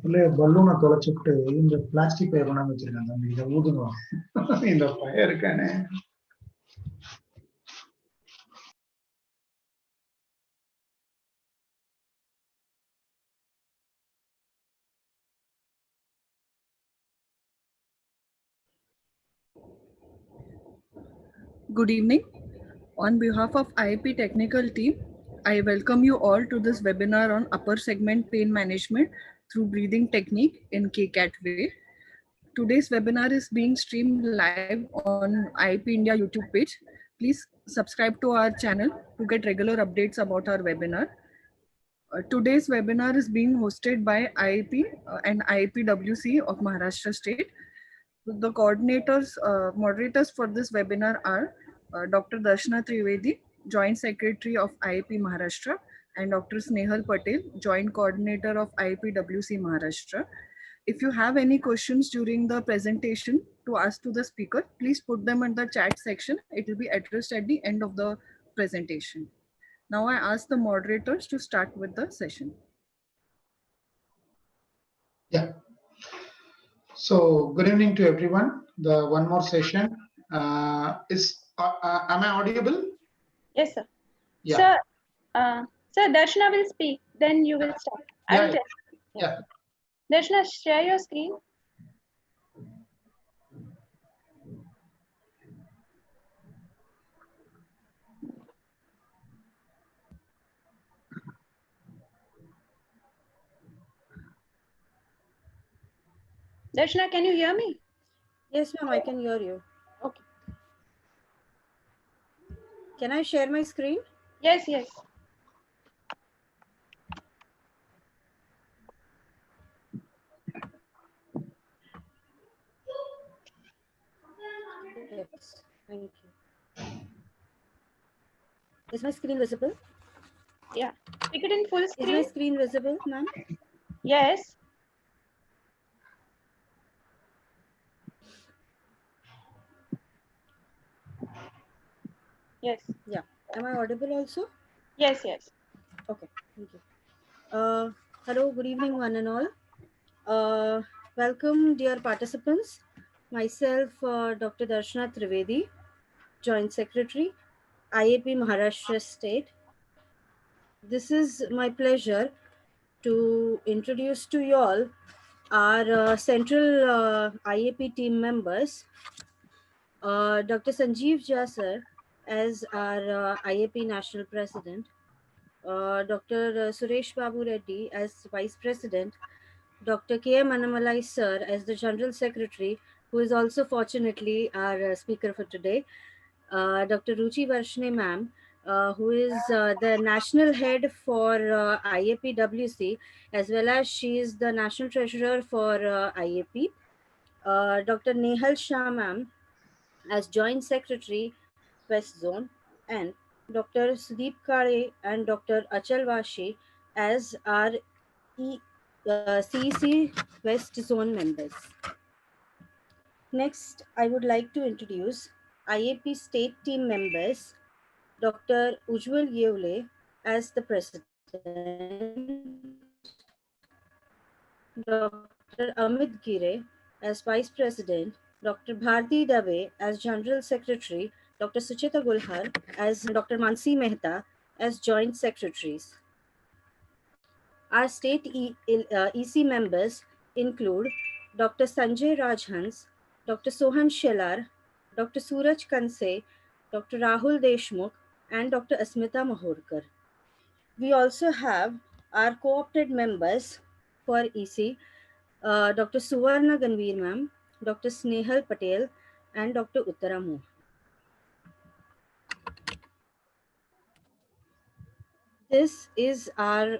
balloon in the plastic paper. In the fire can. Good evening. On behalf of IAP technical team, I welcome you all to this webinar on upper segment pain management through breathing technique in KCAT way. Today's webinar is being streamed live on IAP India YouTube page. Please subscribe to our channel to get regular updates about our webinar. Today's webinar is being hosted by IAP and IAPWC of Maharashtra state. The coordinators, moderators for this webinar are Dr. Darshana Trivedi, Joint Secretary of IAP Maharashtra, and Dr. Snehal Patel, Joint Coordinator of IAPWC Maharashtra. If you have any questions during the presentation to ask to the speaker, please put them in the chat section. It will be addressed at the end of the presentation. Now I ask the moderators to start with the session. Yeah. So good evening to everyone. The one more session is. Am I audible? Yes, sir. Yeah. Sir, Darshana will speak. Then you will start. Yeah. Darshana, share your screen. Darshana, can you hear me? Yes, ma'am, I can hear you. Okay. Can I share my screen? Yes, yes. Yes, thank you. Is my screen visible? Yeah. Pick it in full screen. Is my screen visible, ma'am? Yes. Yes. Yeah. Am I audible also? Yes, yes. Okay, thank you. Hello, good evening, one and all. Welcome, dear participants. Myself, Dr. Darshana Trivedi, Joint Secretary, IAP Maharashtra State. This is my pleasure to introduce to you all our central IAP team members, Dr. Sanjeev Jasar as our IAP National President, Dr. Suresh Babu Reddy as Vice President, Dr. K.M. Annamalai Sir as the General Secretary, who is also fortunately our speaker for today, Dr. Ruchi Varshne Ma'am, who is the National Head for IAPWC, as well as she is the National Treasurer for IAP, Dr. Nehal Shah Ma'am as Joint Secretary, West Zone, and Dr. Sudeep Kare and Dr. Achal Vashi as our CEC West Zone members. Next, I would like to introduce IAP state team members, Dr. Ujjwal Yevle as the President, Dr. Amit Gire as Vice President, Dr. Bharti Dave as General Secretary, Dr. Sucheta Gulhar as Dr. Mansi Mehta as Joint Secretaries. Our state EC members include Dr. Sanjay Rajhans, Dr. Sohan Shelar, Dr. Suraj Kanse, Dr. Rahul Deshmukh, and Dr. Asmita Mahorkar. We also have our co-opted members for EC, Dr. Suvarna Ganveer Ma'am, Dr. Snehal Patel, and Dr. Uttara Mohan. This is our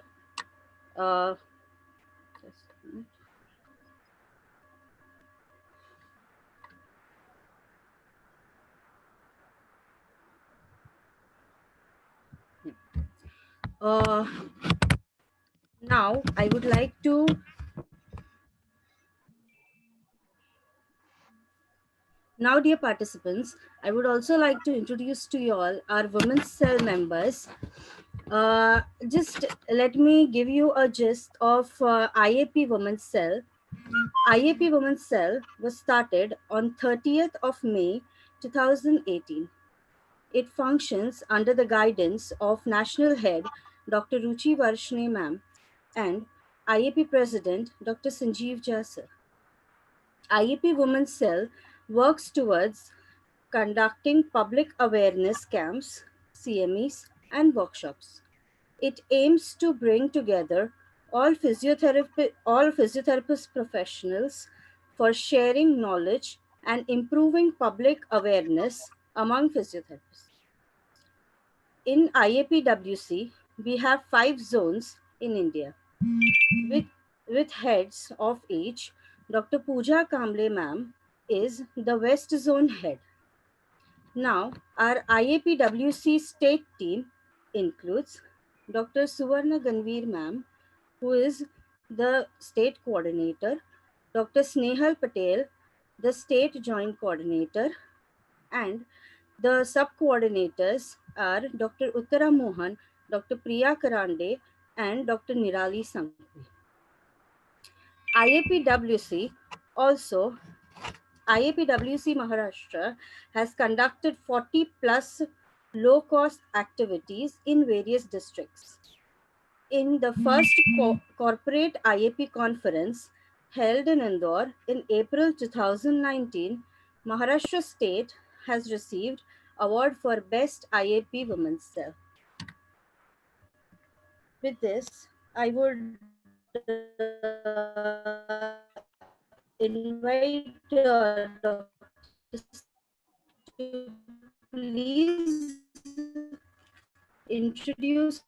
now I would like to Now, dear participants, I would also like to introduce to you all our women's cell members. Just let me give you a gist of IAP Women's Cell. IAP Women's Cell was started on 30th of May 2018. It functions under the guidance of National Head Dr. Ruchi Varshne Ma'am and IAP President Dr. Sanjeev Jha sir. IAP Women's Cell works towards conducting public awareness camps, CMEs, and workshops. It aims to bring together all physiotherapist professionals for sharing knowledge and improving public awareness among physiotherapists. In IAPWC, we have 5 zones in India. With heads of each, Dr. Pooja Kamble ma'am is the West Zone head. Now, our IAPWC state team includes Dr. Suvarna Ganveer ma'am, who is the state coordinator, Dr. Snehal Patel, the state joint coordinator, and the sub-coordinators are Dr. Uttara Mohan, Dr. Priya Karande, and Dr. Nirali Sanghvi. IAPWC Maharashtra has conducted 40 plus low-cost activities in various districts. In the first corporate IAP conference held in Indore in April 2019, Maharashtra State has received award for Best IAP Women's Cell. With this, I would invite Dr. to please introduce.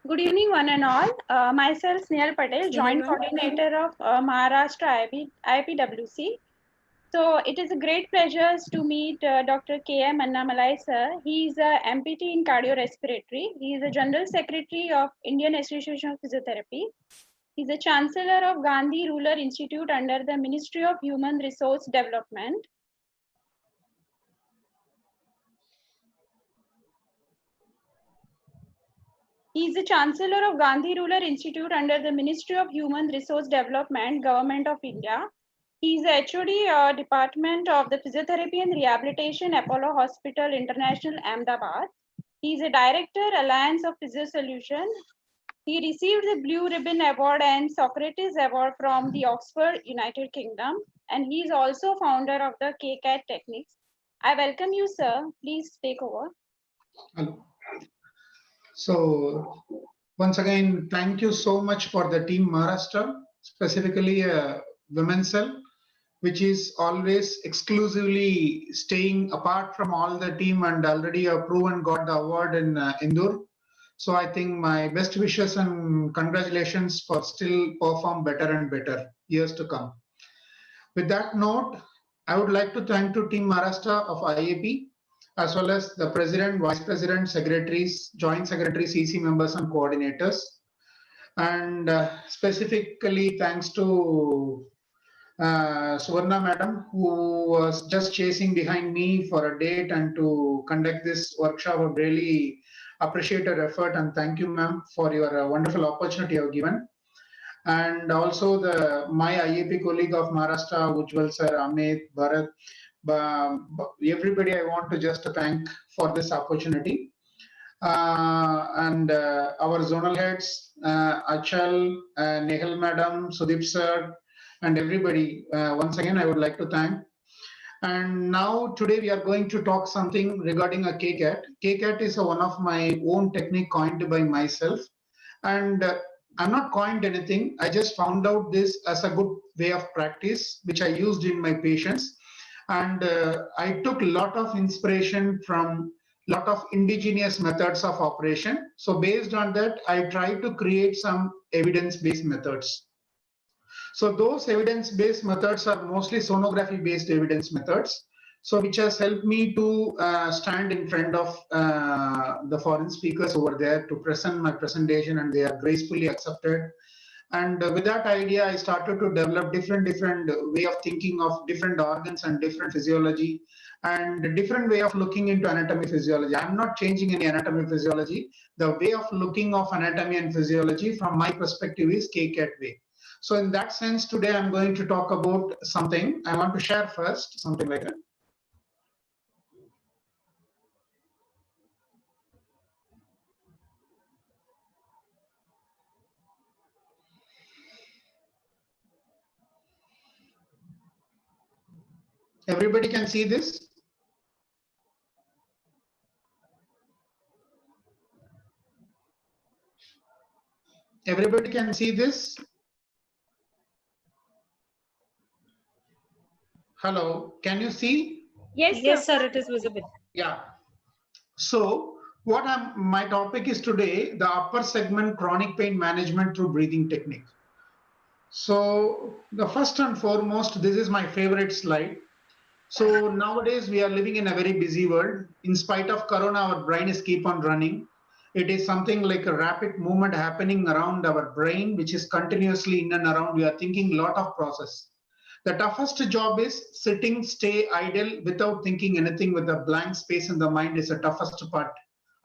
Good evening, one and all. Myself, Snehal Patel, Joint Coordinator of Maharashtra IAPWC. So it is a great pleasure to meet Dr. K.M. Annamalai sir. He is a MPT in Cardiorespiratory. He is a General Secretary of Indian Association of Physiotherapy. He is a Chancellor of Gandhi Rural Institute under the Ministry of Human Resource Development. He is the Chancellor of Gandhi Rural Institute under the Ministry of Human Resource Development, Government of India. He is the HOD Department of the Physiotherapy and Rehabilitation, Apollo Hospital International, Ahmedabad. He is a Director, Alliance of Physio Solution. He received the Blue Ribbon Award and Socrates Award from the Oxford, United Kingdom. And he is also founder of the KCAT Techniques. I welcome you, sir. Please take over. Hello. So once again, thank you so much for the team Maharashtra, specifically Women's Cell, which is always exclusively staying apart from all the team and already proven got the award in Indore. So I think my best wishes and congratulations for still perform better and better years to come. With that note, I would like to thank to Team Maharashtra of IAP, as well as the President, Vice President, Secretaries, Joint Secretaries, EC members and coordinators. And specifically thanks to Suvarna Madam, who was just chasing behind me for a date and to conduct this workshop. I really appreciate your effort and thank you, ma'am, for your wonderful opportunity you have given. And also my IAP colleague of Maharashtra, Ujjwal sir, Amit, Bharat, everybody I want to just thank for this opportunity. And our zonal heads, Achal, Nehal Madam, Sudeep sir, and everybody, once again, I would like to thank. And now today we are going to talk something regarding a KCAT. KCAT is one of my own technique coined by myself. And I'm not coined anything. I just found out this as a good way of practice, which I used in my patients. And I took a lot of inspiration from a lot of indigenous methods of operation. So based on that, I try to create some evidence-based methods. So those evidence-based methods are mostly sonography-based evidence methods. So which has helped me to stand in front of the foreign speakers over there to present my presentation, and they are gracefully accepted. And with that idea, I started to develop different way of thinking of different organs and different physiology and different way of looking into anatomy physiology. I'm not changing any anatomy physiology. The way of looking of anatomy and physiology from my perspective is KCAT way. So in that sense, today I'm going to talk about something. I want to share first something like that. Everybody can see this? Everybody can see this? Hello, can you see? Yes, sir, it is visible. Yeah. So what my topic is today, the upper segment chronic pain management through breathing technique. So the first and foremost, this is my favorite slide. So nowadays we are living in a very busy world. In spite of Corona, our brain is keep on running. It is something like a rapid movement happening around our brain, which is continuously in and around. We are thinking a lot of process. The toughest job is sitting, stay idle without thinking anything with a blank space in the mind is the toughest part.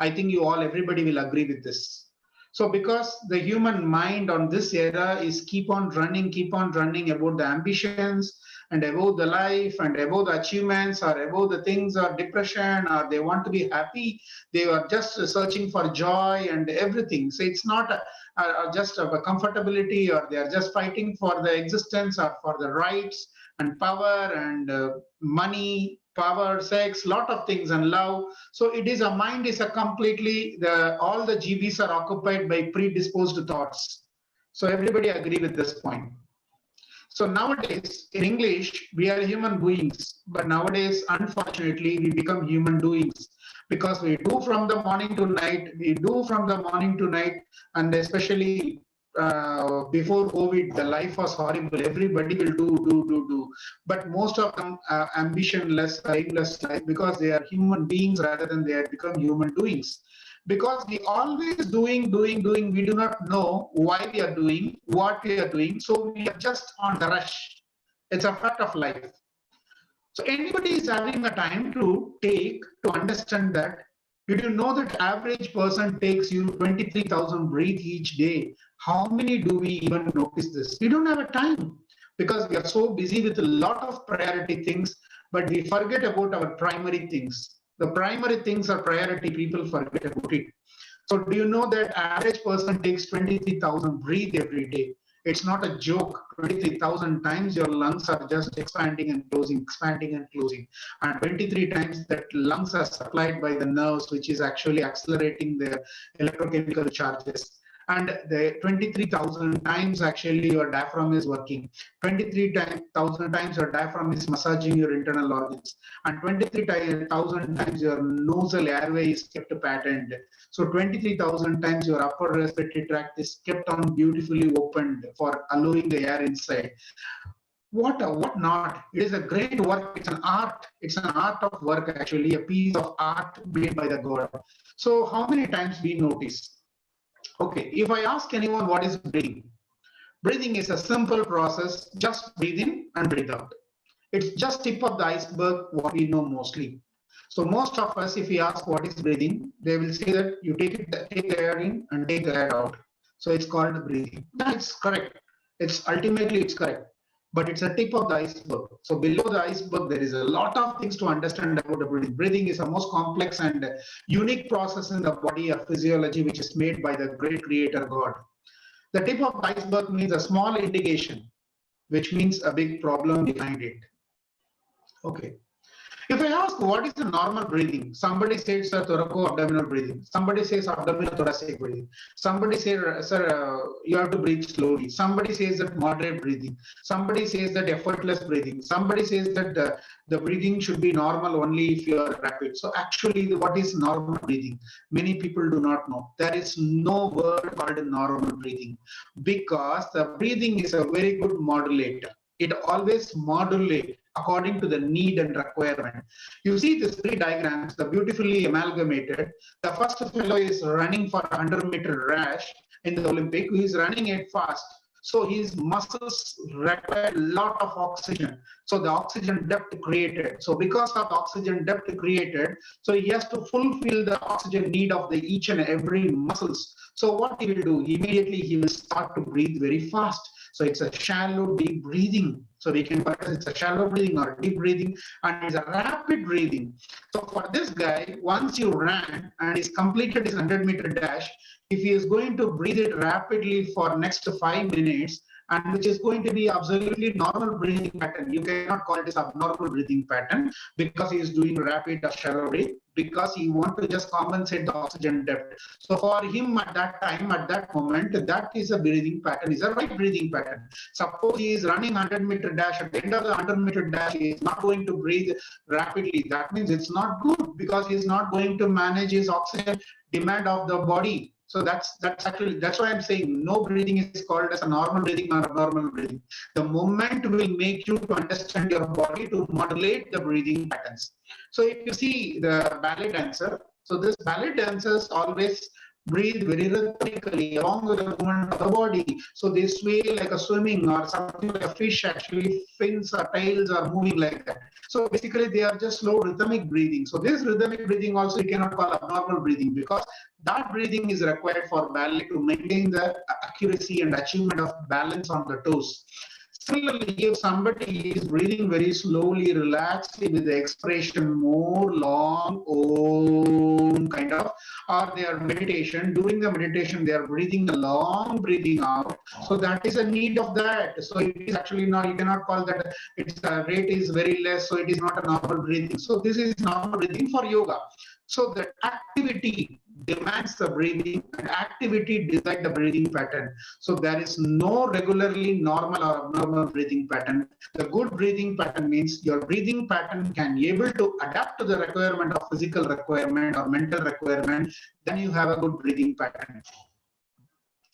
I think everybody will agree with this. So because the human mind on this era is keep on running about the ambitions and about the life and about the achievements or about the things or depression or they want to be happy. They are just searching for joy and everything. So it's not just a comfortability or they are just fighting for the existence or for the rights and power and money, power, sex, lot of things and love. So it is a mind is a completely all the GBs are occupied by predisposed thoughts. So everybody agree with this point. So nowadays in English we are human beings, but nowadays unfortunately we become human doings because we do from the morning to night, and especially before COVID, the life was horrible. Everybody will do. But most of them are ambitionless, aimless life because they are human beings rather than they have become human doings. Because we always doing. We do not know why we are doing, what we are doing. So we are just on the rush. It's a fact of life. So anybody is having a time to understand that. Did you know that average person takes you 23,000 breath each day? How many do we even notice this? We don't have a time because we are so busy with a lot of priority things, but we forget about our primary things. The primary things are priority, people forget about it. So do you know that average person takes 23,000 breath every day? It's not a joke. 23,000 times your lungs are just expanding and closing. And 23 times that lungs are supplied by the nerves, which is actually accelerating the electrochemical charges. And the 23,000 times actually your diaphragm is working. 23,000 times your diaphragm is massaging your internal organs. And 23,000 times your nasal airway is kept patterned. So 23,000 times your upper respiratory tract is kept on beautifully opened for allowing the air inside. What not? It is a great work. It's an art. It's an art of work, actually, a piece of art made by the God. So how many times we notice? Okay, if I ask anyone what is breathing? Breathing is a simple process. Just breathe in and breathe out. It's just tip of the iceberg, what we know mostly. So most of us, if we ask what is breathing, they will say that you take the air in and take the air out. So it's called breathing. That's correct. It's correct. But it's a tip of the iceberg. So below the iceberg, there is a lot of things to understand about the breathing. Breathing is the most complex and unique process in the body of physiology, which is made by the great creator God. The tip of the iceberg means a small indication, which means a big problem behind it. Okay. If I ask what is the normal breathing, somebody says thoraco-abdominal breathing. Somebody says abdominal thoracic breathing. Somebody says, sir, you have to breathe slowly. Somebody says that moderate breathing. Somebody says that effortless breathing. Somebody says that the breathing should be normal only if you are rapid. So actually, what is normal breathing? Many people do not know. There is no word called normal breathing because the breathing is a very good modulator. It always modulates according to the need and requirement. You see these three diagrams, the beautifully amalgamated. The first fellow is running for a 100-meter race in the Olympic. He is running it fast. So his muscles require a lot of oxygen. So the oxygen depth created. So because of the oxygen depth created, so he has to fulfill the oxygen need of the each and every muscles. So what he will do? Immediately he will start to breathe very fast. So it's a shallow, deep breathing. So we can call it it's a shallow breathing or deep breathing, and it's a rapid breathing. So for this guy, once you ran and he's completed his 100-meter dash, if he is going to breathe it rapidly for next 5 minutes, and which is going to be absolutely normal breathing pattern. You cannot call it as abnormal breathing pattern because he is doing rapid or shallow breath, because he want to just compensate the oxygen depth. So for him at that time, at that moment, that is a breathing pattern, is a right breathing pattern. Suppose he is running 100-meter dash, at the end of the 100-meter dash, he is not going to breathe rapidly. That means it's not good because he is not going to manage his oxygen demand of the body. So that's why I'm saying no breathing is called as a normal breathing or abnormal breathing. The moment will make you to understand your body to modulate the breathing patterns. So if you see the ballet dancer, so this ballet dancers always breathe very rhythmically along with the movement of the body. So they sway like a swimming or something like a fish, actually fins or tails are moving like that. So basically they are just slow rhythmic breathing. So this rhythmic breathing also you cannot call abnormal breathing, because that breathing is required for ballet to maintain the accuracy and achievement of balance on the toes. Similarly, if somebody is breathing very slowly, relaxedly with the expiration more long, om kind of, or they are meditation, during the meditation they are breathing a long breathing out. So that is a need of that. So it is actually not, you cannot call that its rate is very less, so it is not a normal breathing. So this is normal breathing for yoga. So the activity demands the breathing, and activity decides the breathing pattern. So there is no regularly normal or abnormal breathing pattern. The good breathing pattern means your breathing pattern can be able to adapt to the requirement of physical requirement or mental requirement. Then you have a good breathing pattern.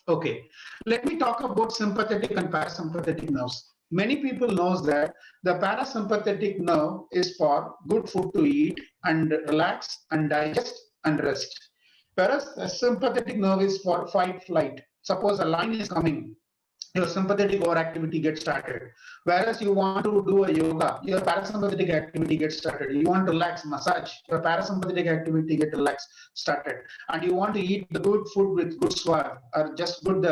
Okay, let me talk about sympathetic and parasympathetic nerves. Many people knows that the parasympathetic nerve is for good food to eat and relax and digest and rest. Parasympathetic nerve is for fight, flight. Suppose a lion is coming, your sympathetic overactivity gets started. Whereas you want to do a yoga, your parasympathetic activity gets started. You want to relax, massage, your parasympathetic activity get relaxed, started. And you want to eat the good food with good swag or just good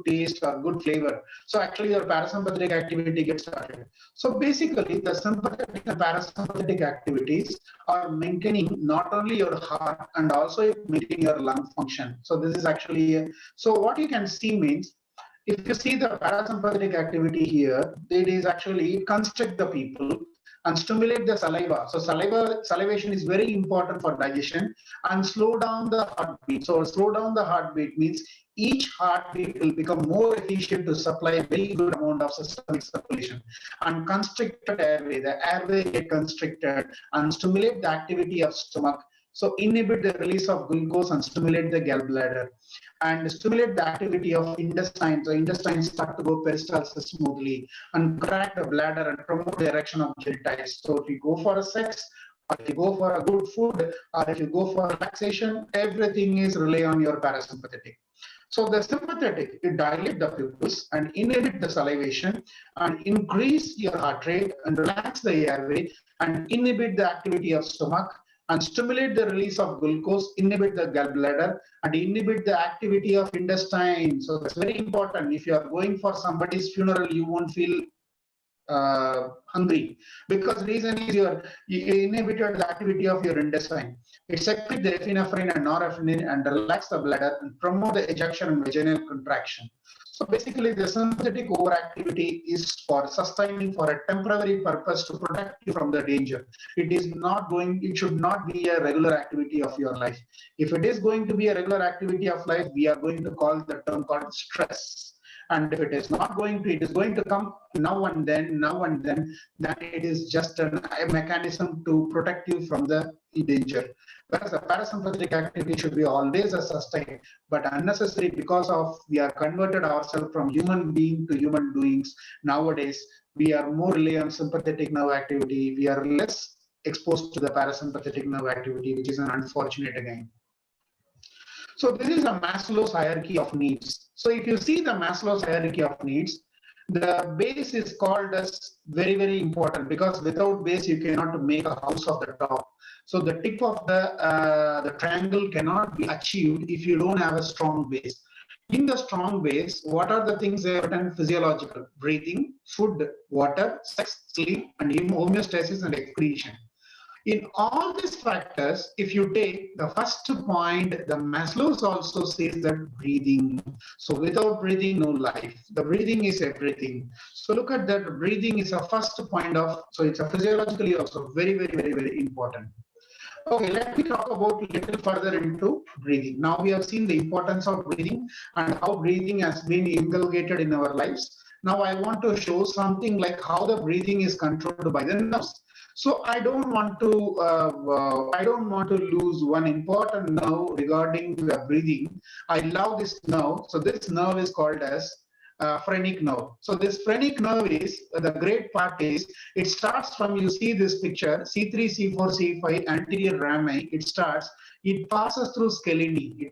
taste or good flavor. So actually your parasympathetic activity gets started. So basically the sympathetic and parasympathetic activities are maintaining not only your heart and also maintaining your lung function. So this is actually, so what you can see means, if you see the parasympathetic activity here, it is actually constrict the people and stimulate the saliva. So salivation is very important for digestion and slow down the heartbeat. So slow down the heartbeat means each heartbeat will become more efficient to supply a very good amount of systemic circulation. And constricted airway, the airway get constricted and stimulate the activity of stomach. So inhibit the release of glucose and stimulate the gallbladder and stimulate the activity of intestine. So intestines start to go peristalsis smoothly and contract the bladder and promote the erection of gelatitis. So if you go for a sex, or if you go for a good food, or if you go for relaxation, everything is rely on your parasympathetic. So the sympathetic, it dilate the pupils and inhibit the salivation and increase your heart rate and relax the airway and inhibit the activity of stomach and stimulate the release of glucose, inhibit the gallbladder, and inhibit the activity of intestine. So that's very important. If you are going for somebody's funeral, you won't feel hungry, because reason is you inhibited the activity of your intestine. It secretes the epinephrine and norepinephrine and relax the bladder and promote the ejection and vaginal contraction. So basically the sympathetic overactivity is for sustaining for a temporary purpose to protect you from the danger. It should not be a regular activity of your life. If it is going to be a regular activity of life, we are going to call the term called stress. And if it is not going to, it is going to come now and then, then it is just a mechanism to protect you from the danger. Whereas the parasympathetic activity should be always a sustained, but unnecessary, because of we are converted ourselves from human being to human doings. Nowadays, we are more reliant on sympathetic nerve activity. We are less exposed to the parasympathetic nerve activity, which is an unfortunate again. So this is a Maslow's hierarchy of needs. So if you see the Maslow's hierarchy of needs, the base is called as very, very important, because without base you cannot make a house of the top. So the tip of the triangle cannot be achieved if you don't have a strong base. In the strong base, what are the things they have written? Physiological: breathing, food, water, sex, sleep, and homeostasis and excretion. In all these factors, if you take the first point, the Maslow's also says that breathing. So without breathing, no life. The breathing is everything. So look at that. Breathing is a first point of, so it's a physiologically also very, very, very, very important. Okay, let me talk about a little further into breathing. Now we have seen the importance of breathing and how breathing has been inculcated in our lives. Now I want to show something like how the breathing is controlled by the nerves. So I don't want to lose one important nerve regarding the breathing. I love this nerve. So this nerve is called as phrenic nerve. So this phrenic nerve is, the great part is, it starts from, you see this picture, C3, C4, C5, anterior rami. It passes through scalene,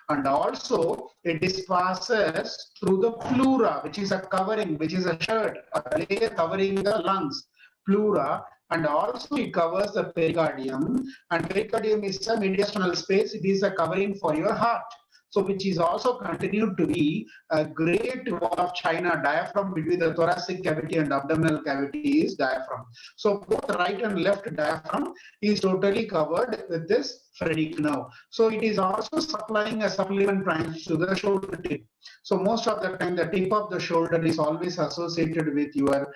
and also it passes through the pleura, which is a covering, which is a shirt, a layer covering the lungs, pleura, and also it covers the pericardium, and pericardium is a mediastinal space. It is a covering for your heart. So which is also continued to be a great wall of China. Diaphragm between the thoracic cavity and abdominal cavity is diaphragm. So both right and left diaphragm is totally covered with this phrenic nerve. So it is also supplying a supplement branch to the shoulder tip. So most of the time the tip of the shoulder is always associated with your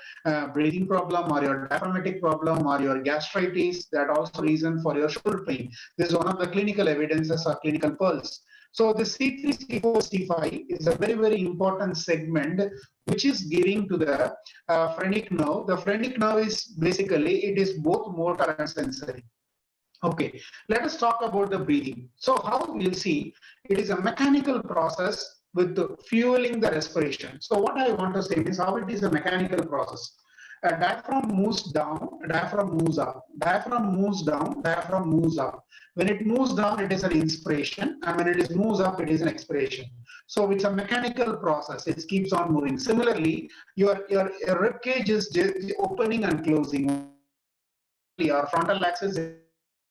breathing problem or your diaphragmatic problem or your gastritis. That also reason for your shoulder pain. This is one of the clinical evidences or clinical pulse. So the C3, C4, C5 is a very, very important segment which is giving to the phrenic nerve. The phrenic nerve is basically, it is both motor and sensory. Okay, let us talk about the breathing. So how we'll see, it is a mechanical process with the fueling the respiration. So what I want to say is how it is a mechanical process. A diaphragm moves down, a diaphragm moves up. Diaphragm moves down, diaphragm moves up. When it moves down, it is an inspiration, and when it moves up, it is an expiration. So it's a mechanical process. It keeps on moving. Similarly, your rib cage is opening and closing. Your frontal axis is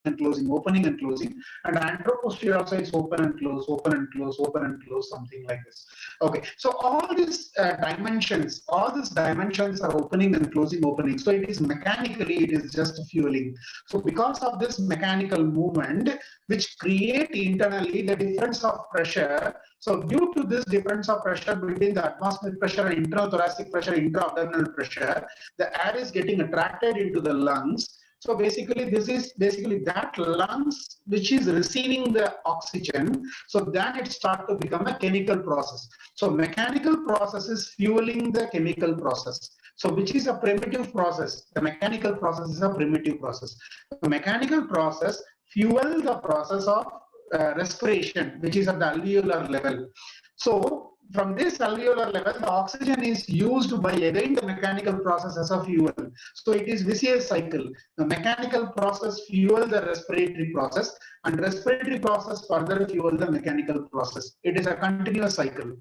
and closing, opening and closing, and anteroposterior also is open and close, open and close, open and close, something like this. Okay, so all these dimensions are opening and closing, opening. So it is mechanically, it is just fueling. So because of this mechanical movement, which create internally the difference of pressure. So due to this difference of pressure between the atmospheric pressure and internal thoracic pressure, intra-abdominal pressure, the air is getting attracted into the lungs. So basically, this is basically that lungs which is receiving the oxygen. So then it starts to become a chemical process. So mechanical process is fueling the chemical process. So which is a primitive process. The mechanical process is a primitive process. The mechanical process fuel the process of respiration, which is at the alveolar level. So from this alveolar level, the oxygen is used by again the mechanical process as a fuel. So it is vicious cycle. The mechanical process fuel the respiratory process, and respiratory process further fuel the mechanical process. It is a continuous cycle.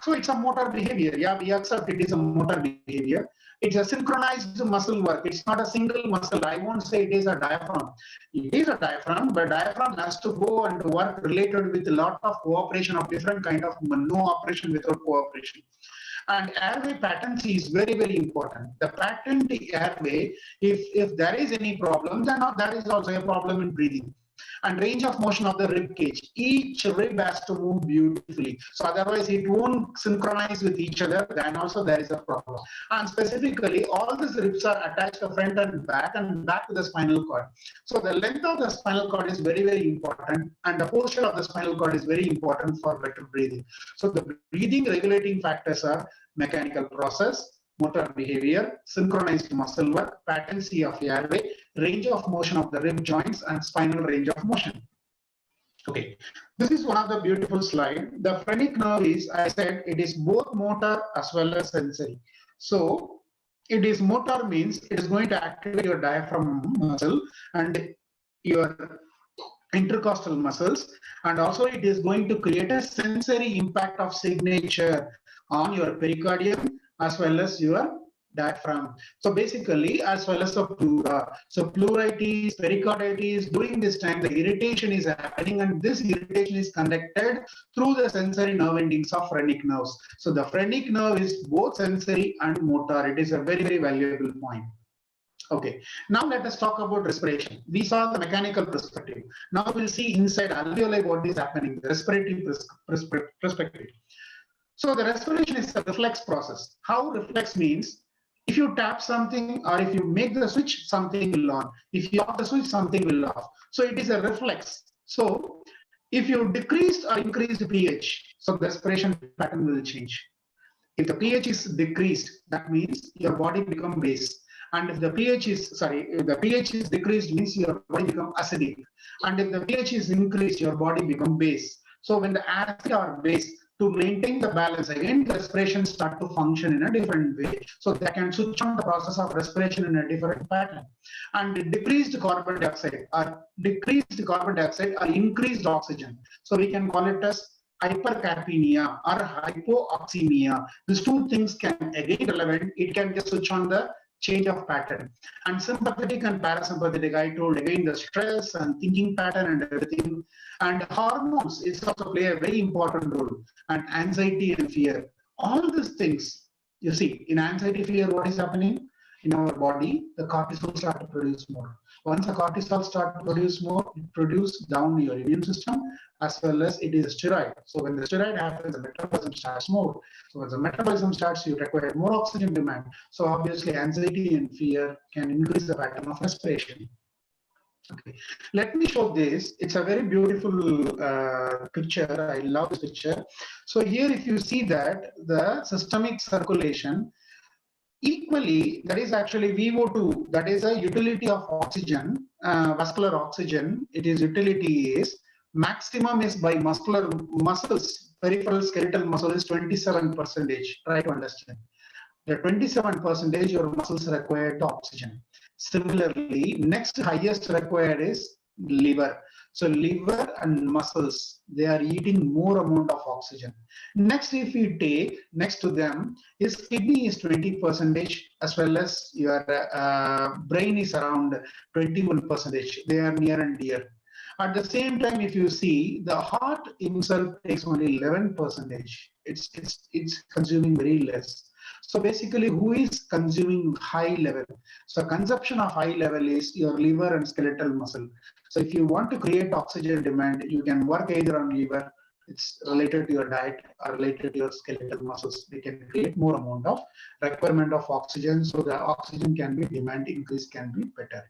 So it's a motor behavior. Yeah, we accept it is a motor behavior. It's a synchronized muscle work. It's not a single muscle. I won't say it is a diaphragm. It is a diaphragm, but diaphragm has to go and work related with a lot of cooperation of different kind of, no operation without cooperation. And airway patency is very, very important. The patent airway, if there is any problem, then that is also a problem in breathing. And range of motion of the rib cage. Each rib has to move beautifully. So otherwise it won't synchronize with each other. Then also there is a problem. And specifically, all these ribs are attached to front and back to the spinal cord. So the length of the spinal cord is very, very important. And the posture of the spinal cord is very important for better breathing. So the breathing regulating factors are mechanical process, motor behavior, synchronized muscle work, patency of airway, range of motion of the rib joints, and spinal range of motion. Okay, this is one of the beautiful slides. The phrenic nerve is, I said, it is both motor as well as sensory. So it is motor means it is going to activate your diaphragm muscle, and your intercostal muscles, and also it is going to create a sensory impact of signature on your pericardium as well as your diaphragm. So basically, as well as the pleura. So pleuritis, pericarditis, during this time the irritation is happening, and this irritation is conducted through the sensory nerve endings of phrenic nerves. So the phrenic nerve is both sensory and motor. It is a very, very valuable point. Okay, now let us talk about respiration. We saw the mechanical perspective. Now we'll see inside alveoli what is happening, the respiratory perspective. So the respiration is a reflex process. How reflex means, if you tap something or if you make the switch, something will on. If you off the switch, something will off. So it is a reflex. So if you decreased or increased pH, so the respiration pattern will change. If the pH is decreased, that means your body become base. And if the pH is decreased, means your body become acidic. And if the pH is increased, your body become base. So when the acid or base, to maintain the balance, again the respiration start to function in a different way. So they can switch on the process of respiration in a different pattern. And decreased carbon dioxide or increased oxygen. So we can call it as hypercapnia or hypoxemia. These two things can again relevant. It can just switch on the change of pattern. And sympathetic and parasympathetic, I told again the stress and thinking pattern and everything. And hormones is also play a very important role. And anxiety and fear. All these things, you see, in anxiety, fear, what is happening? In our body, the cortisol start to produce more. Once the cortisol start to produce more, it produces down your immune system, as well as it is a steroid. So when the steroid happens, the metabolism starts more. So when the metabolism starts, you require more oxygen demand. So obviously anxiety and fear can increase the pattern of respiration. Okay, let me show this. It's a very beautiful picture. I love this picture. So here, if you see that the systemic circulation, equally, that is actually VO2, that is a utility of oxygen, vascular oxygen. It is utility is maximum is by muscular muscles, peripheral skeletal muscle is 27%. Try to understand. The 27% your muscles require the oxygen. Similarly, next highest required is liver. So liver and muscles, they are eating more amount of oxygen. Next, if you take next to them is kidney is 20%, as well as your brain is around 21%. They are near and dear. At the same time, if you see, the heart himself takes only 11%. It's consuming very less. So basically, who is consuming high level? So consumption of high level is your liver and skeletal muscle. So if you want to create oxygen demand, you can work either on liver, it's related to your diet, or related to your skeletal muscles. They can create more amount of requirement of oxygen, so the oxygen can be demand increase can be better.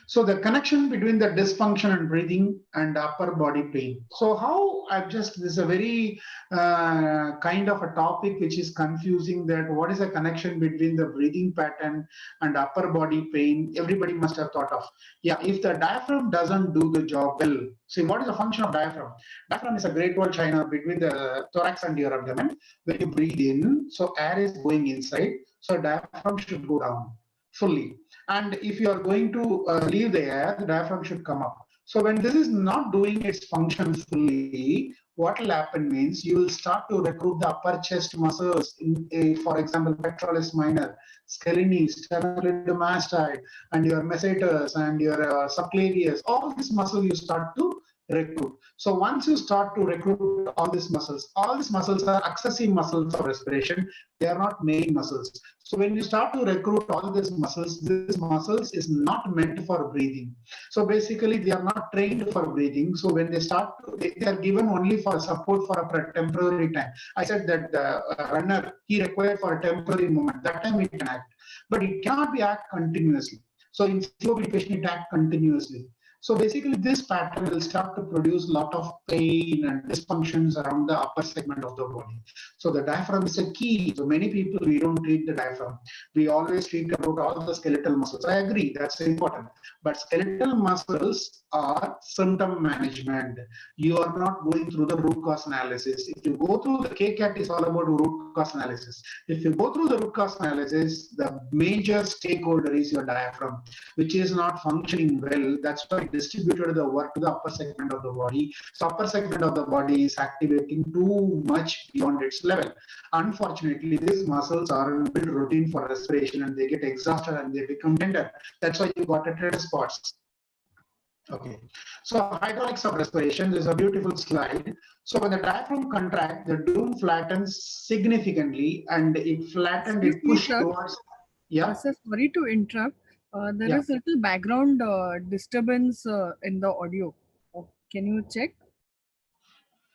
So the connection between the dysfunction and breathing and upper body pain. So how this is a very kind of a topic which is confusing, that what is the connection between the breathing pattern and upper body pain? Everybody must have thought of, yeah, if the diaphragm doesn't do the job well. See, what is the function of diaphragm? Diaphragm is a great wall china between the thorax and your abdomen. When you breathe in, so air is going inside, so diaphragm should go down fully. And if you are going to leave the air, the diaphragm should come up. So when this is not doing its function fully, what will happen means you will start to recruit the upper chest muscles, for example, Pectoralis Minor, Scalene, Sternocleidomastoid, and your masseter and your subclavius. All these muscles you start to recruit. So once you start to recruit all these muscles are accessory muscles of respiration. They are not main muscles. So when you start to recruit all these muscles is not meant for breathing. So basically they are not trained for breathing. So when they start, they are given only for support for a temporary time. I said that the runner, he required for a temporary moment. That time it can act, but it cannot be act continuously. So in COPD patient, it act continuously. So basically this pattern will start to produce a lot of pain and dysfunctions around the upper segment of the body. So the diaphragm is a key. So many people, we don't treat the diaphragm. We always treat about all the skeletal muscles. I agree, that's important. But skeletal muscles are symptom management. You are not going through the root cause analysis. If you go through the KCAT, is all about root cause analysis. If you go through the root cause analysis, the major stakeholder is your diaphragm, which is not functioning well. That's why distributed the work to the upper segment of the body. So upper segment of the body is activating too much beyond its level. Unfortunately, these muscles aren't built routine for respiration and they get exhausted and they become tender. That's why you got tender spots. Okay, so hydraulics of respiration, this is a beautiful slide. So when the diaphragm contracts, the dome flattens significantly and it flattened, it pushed towards. Yeah. Sir, sorry to interrupt. There Yeah. is little background disturbance in the audio. Can you check?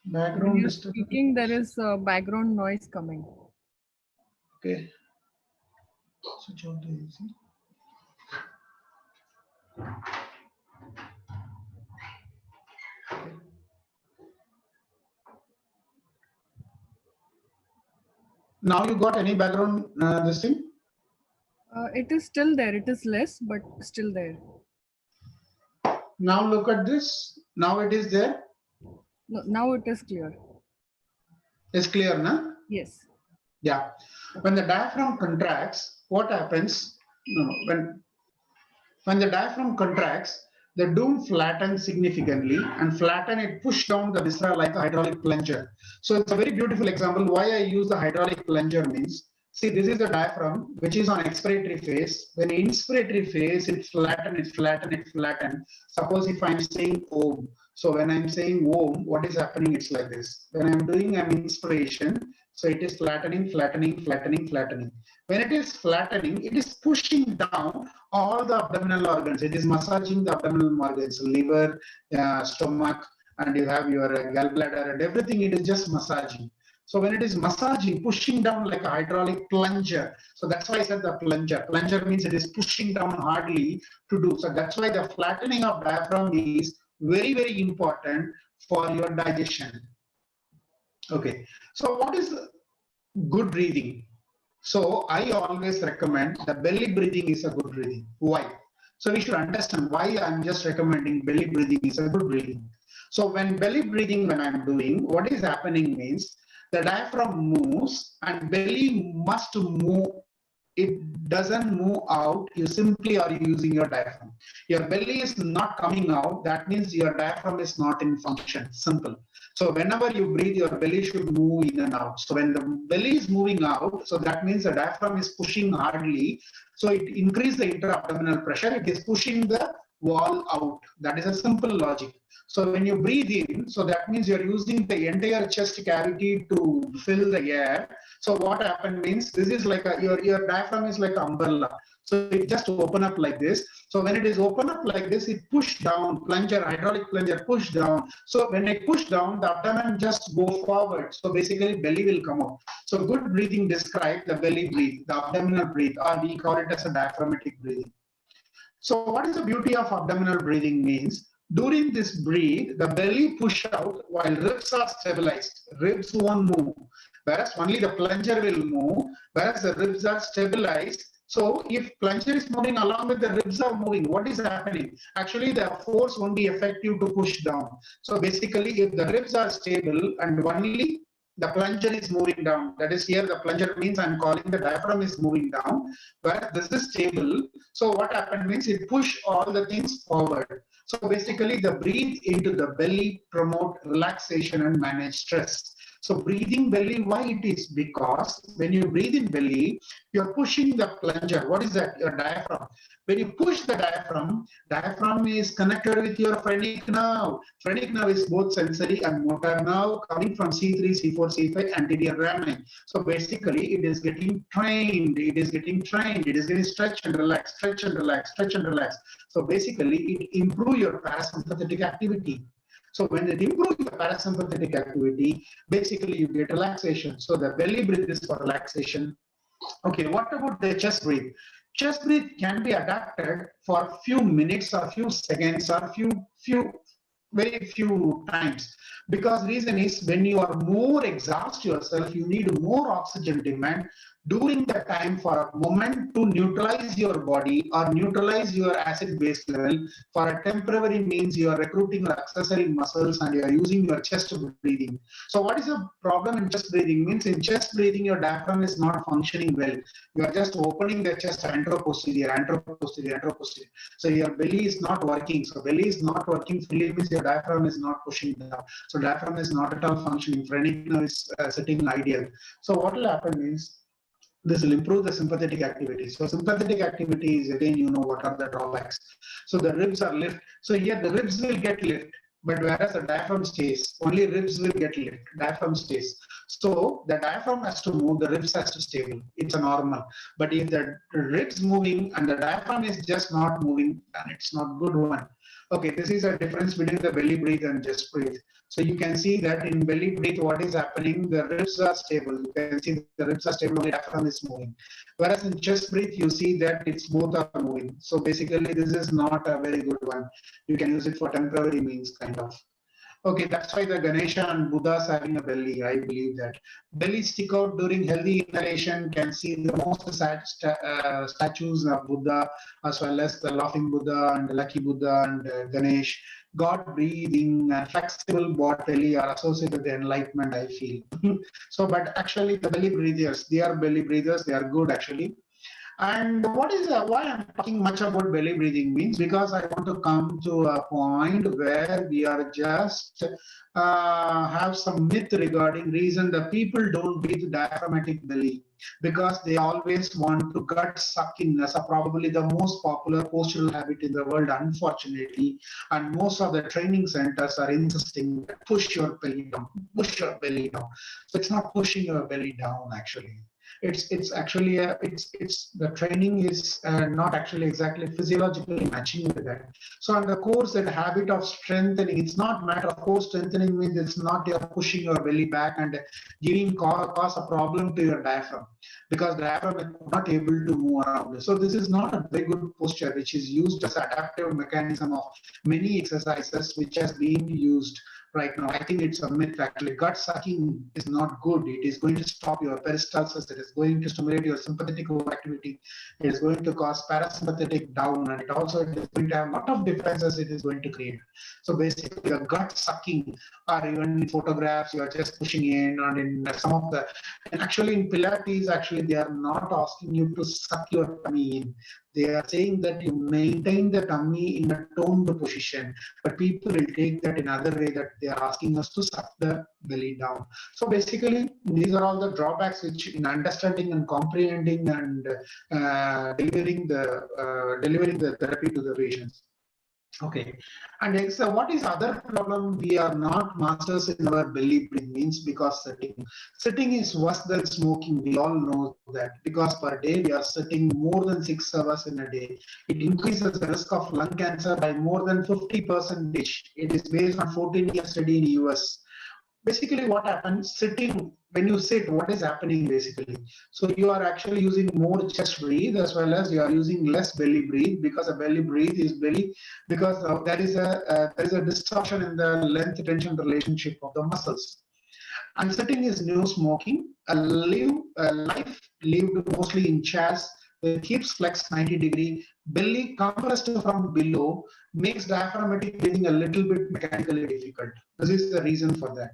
Background when you're disturbance. speaking, there is background noise coming. Okay. Switch on the AC. Okay. Now you got any background this thing? It is still there. It is less, but still there. Now look at this. Now it is there. No, now it is clear. It's clear, na? Yes. Yeah. When the diaphragm contracts, what happens? No, when the diaphragm contracts, the dome flattens significantly and flatten it, push down the viscera like a hydraulic plunger. So it's a very beautiful example. Why I use the hydraulic plunger means, see, this is the diaphragm, which is on expiratory phase. When inspiratory phase, it flatten, it flatten, it flatten. Suppose if I'm saying Om. So when I'm saying Om, what is happening? It's like this. When I'm doing an inspiration, so it is flattening, flattening, flattening, flattening. When it is flattening, it is pushing down all the abdominal organs. It is massaging the abdominal organs, liver, stomach, and you have your gallbladder and everything. It is just massaging. So when it is massaging, pushing down like a hydraulic plunger. So that's why I said the plunger. Plunger means it is pushing down hardly to do. So that's why the flattening of diaphragm is very, very important for your digestion. Okay. So what is good breathing? So I always recommend the belly breathing is a good breathing. Why? So we should understand why I'm just recommending belly breathing is a good breathing. So when belly breathing, when I'm doing, what is happening means the diaphragm moves and belly must move. It doesn't move out. You simply are using your diaphragm. Your belly is not coming out. That means your diaphragm is not in function. Simple. So whenever you breathe, your belly should move in and out. So when the belly is moving out, so that means the diaphragm is pushing hardly. So it increases the intra-abdominal pressure. It is pushing the wall out. That is a simple logic. So when you breathe in, so that means you're using the entire chest cavity to fill the air. So what happened means this is like your diaphragm is like an umbrella. So it just open up like this. So when it is open up like this, it push down, plunger, hydraulic plunger, push down. So when it push down, the abdomen just go forward. So basically belly will come out. So good breathing describes the belly breathe, the abdominal breathe, or we call it as a diaphragmatic breathing. So what is the beauty of abdominal breathing means? During this breathe, the belly push out while ribs are stabilized. Ribs won't move, whereas only the plunger will move, whereas the ribs are stabilized. So if plunger is moving along with the ribs are moving, what is happening? Actually, the force won't be effective to push down. So basically, if the ribs are stable and only the plunger is moving down, that is here the plunger means I'm calling the diaphragm is moving down, where this is stable. So what happened means it push all the things forward. So basically the breathe into the belly, promote relaxation and manage stress. So breathing belly, why it is? Because when you breathe in belly, you're pushing the plunger. What is that? Your diaphragm. When you push the diaphragm, diaphragm is connected with your phrenic nerve. Phrenic nerve is both sensory and motor nerve coming from C3, C4, C5, anterior rami. So basically it is getting trained. It is getting trained. It is getting stretch and relax, stretch and relax, stretch and relax. So basically it improves your parasympathetic activity. So when it improves your parasympathetic activity, basically you get relaxation. So the belly breath is for relaxation. Okay, what about the chest breath? Chest breath can be adapted for few minutes or few seconds or very few times. Because reason is when you are more exhaust yourself, you need more oxygen demand. During that time, for a moment, to neutralize your body or neutralize your acid-base level, for a temporary means you are recruiting your accessory muscles and you are using your chest breathing. So what is the problem in chest breathing? Means in chest breathing, your diaphragm is not functioning well. You are just opening the chest anteroposterior, anteroposterior, anteroposterior. So your belly is not working. So belly is not working fully means your diaphragm is not pushing down. So diaphragm is not at all functioning. Phrenic nerve is sitting ideal. So what will happen is this will improve the sympathetic activity. So sympathetic activity is, again, you know what are the drawbacks. So the ribs are lift. So here the ribs will get lift, but whereas the diaphragm stays, only ribs will get lift, diaphragm stays. So the diaphragm has to move, the ribs has to stable. It's a normal. But if the ribs moving and the diaphragm is just not moving, then it's not good one. Okay, this is a difference between the belly breathe and chest breathe. So you can see that in belly breathe, what is happening? The ribs are stable. You can see the ribs are stable, the diaphragm is moving. Whereas in chest breathe, you see that it's both are moving. So basically, this is not a very good one. You can use it for temporary means, kind of. Okay, that's why the Ganesha and Buddhas having a belly. I believe that belly stick out during healthy inhalation. Can see the most statues of Buddha, as well as the laughing Buddha and the lucky Buddha and Ganesh. God breathing and flexible belly are associated with the enlightenment, I feel. So, but actually, the belly breathers, they are belly breathers. They are good actually. And what is why I'm talking much about belly breathing means because I want to come to a point where we are just have some myth regarding reason the people don't breathe diaphragmatic belly because they always want to gut suck in as a probably the most popular postural habit in the world, unfortunately. And most of the training centers are insisting push your belly down, push your belly down. So it's not pushing your belly down actually. It's actually it's the training is not actually exactly physiologically matching with that. So on the course, that habit of strengthening, it's not matter of core strengthening means it's not you're pushing your belly back and giving cause a problem to your diaphragm because the diaphragm is not able to move around. So this is not a very good posture which is used as adaptive mechanism of many exercises which has been used right now. I think it's a myth actually. Gut sucking is not good. It is going to stop your peristalsis. It is going to stimulate your sympathetic overactivity. It is going to cause parasympathetic down, and it also is going to have a lot of differences it is going to create. So basically, the gut sucking, or even in photographs, you are just pushing in, and in some of the, and actually in Pilates, actually they are not asking you to suck your tummy in. They are saying that you maintain the tummy in a toned position, but people will take that in another way that they are asking us to suck the belly down. So basically, these are all the drawbacks which in understanding and comprehending and delivering the therapy to the patients. Okay, and what is other problem? We are not masters in our belly breathing means because sitting is worse than smoking. We all know that because per day we are sitting more than 6 hours in a day. It increases the risk of lung cancer by more than 50%. It is based on 14-year study in US. Basically what happens sitting, when you sit, what is happening basically? So you are actually using more chest breathe as well as you are using less belly breathe because a belly breathe is belly because there is a distortion in the length tension relationship of the muscles. And sitting is no smoking. A life lived mostly in chairs with hips flexed 90 degree, belly compressed from below makes diaphragmatic breathing a little bit mechanically difficult. This is the reason for that.